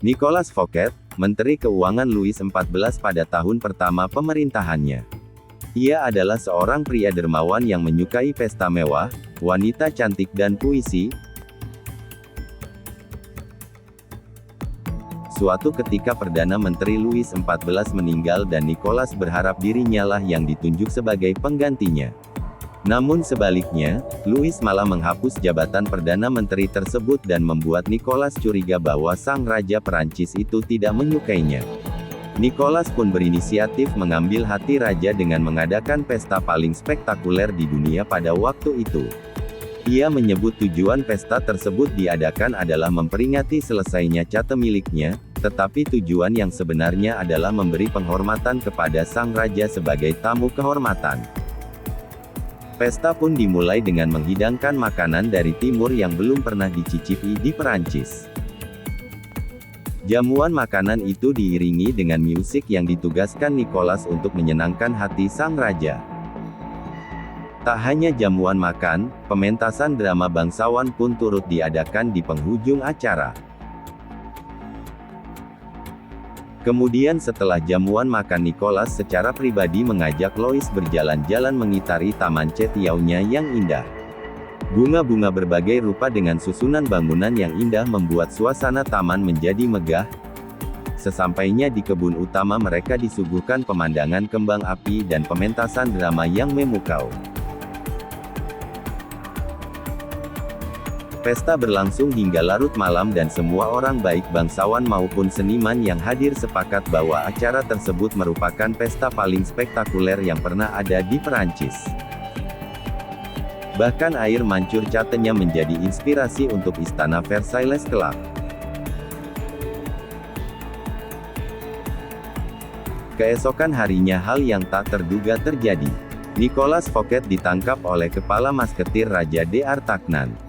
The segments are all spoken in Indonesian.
Nicolas Fouquet, Menteri Keuangan Louis XIV pada tahun pertama pemerintahannya. Ia adalah seorang pria dermawan yang menyukai pesta mewah, wanita cantik dan puisi. Suatu ketika Perdana Menteri Louis XIV meninggal dan Nicolas berharap dirinya lah yang ditunjuk sebagai penggantinya. Namun sebaliknya, Louis malah menghapus jabatan Perdana Menteri tersebut dan membuat Nicolas curiga bahwa sang Raja Perancis itu tidak menyukainya. Nicolas pun berinisiatif mengambil hati Raja dengan mengadakan pesta paling spektakuler di dunia pada waktu itu. Ia menyebut tujuan pesta tersebut diadakan adalah memperingati selesainya cate miliknya, tetapi tujuan yang sebenarnya adalah memberi penghormatan kepada sang Raja sebagai tamu kehormatan. Pesta pun dimulai dengan menghidangkan makanan dari timur yang belum pernah dicicipi di Perancis. Jamuan makanan itu diiringi dengan musik yang ditugaskan Nicolas untuk menyenangkan hati sang raja. Tak hanya jamuan makan, pementasan drama bangsawan pun turut diadakan di penghujung acara. Kemudian setelah jamuan makan, Nicolas secara pribadi mengajak Louis berjalan-jalan mengitari taman Cetiaunya yang indah. Bunga-bunga berbagai rupa dengan susunan bangunan yang indah membuat suasana taman menjadi megah. Sesampainya di kebun utama, mereka disuguhkan pemandangan kembang api dan pementasan drama yang memukau. Pesta berlangsung hingga larut malam dan semua orang baik bangsawan maupun seniman yang hadir sepakat bahwa acara tersebut merupakan pesta paling spektakuler yang pernah ada di Perancis. Bahkan air mancur catenya menjadi inspirasi untuk Istana Versailles kelak. Keesokan harinya hal yang tak terduga terjadi. Nicolas Fouquet ditangkap oleh kepala masketir Raja d'Artagnan.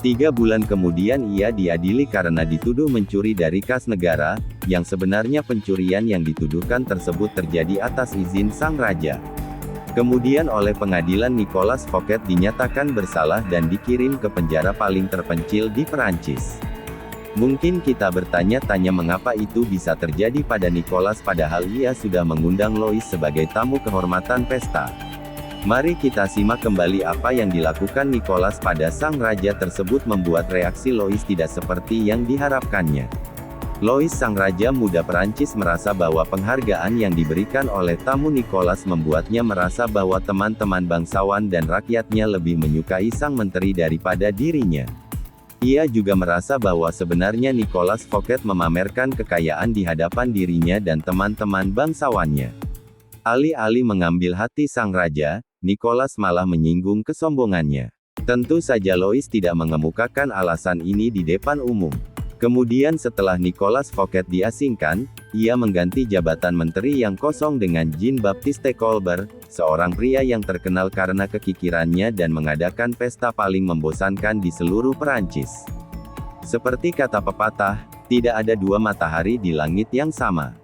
3 bulan kemudian ia diadili karena dituduh mencuri dari kas negara, yang sebenarnya pencurian yang dituduhkan tersebut terjadi atas izin sang raja. Kemudian oleh pengadilan Nicolas Fouquet dinyatakan bersalah dan dikirim ke penjara paling terpencil di Perancis. Mungkin kita bertanya-tanya mengapa itu bisa terjadi pada Nicolas padahal ia sudah mengundang Louis sebagai tamu kehormatan pesta. Mari kita simak kembali apa yang dilakukan Nicolas pada sang raja tersebut membuat reaksi Louis tidak seperti yang diharapkannya. Louis sang raja muda Perancis merasa bahwa penghargaan yang diberikan oleh tamu Nicolas membuatnya merasa bahwa teman-teman bangsawan dan rakyatnya lebih menyukai sang menteri daripada dirinya. Ia juga merasa bahwa sebenarnya Nicolas Fouquet memamerkan kekayaan di hadapan dirinya dan teman-teman bangsawannya. Alih-alih mengambil hati sang raja, Nicolas malah menyinggung kesombongannya. Tentu saja Louis tidak mengemukakan alasan ini di depan umum. Kemudian setelah Nicolas Fouquet diasingkan, ia mengganti jabatan menteri yang kosong dengan Jean-Baptiste Colbert, seorang pria yang terkenal karena kekikirannya dan mengadakan pesta paling membosankan di seluruh Perancis. Seperti kata pepatah, tidak ada dua matahari di langit yang sama.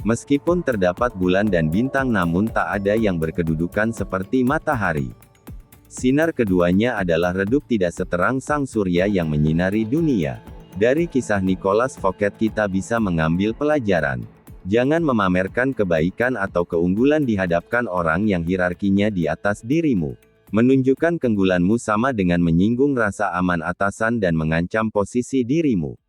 Meskipun terdapat bulan dan bintang namun tak ada yang berkedudukan seperti matahari. Sinar keduanya adalah redup tidak seterang sang surya yang menyinari dunia. Dari kisah Nicolas Fouquet kita bisa mengambil pelajaran. Jangan memamerkan kebaikan atau keunggulan di hadapan orang yang hierarkinya di atas dirimu. Menunjukkan keunggulanmu sama dengan menyinggung rasa aman atasan dan mengancam posisi dirimu.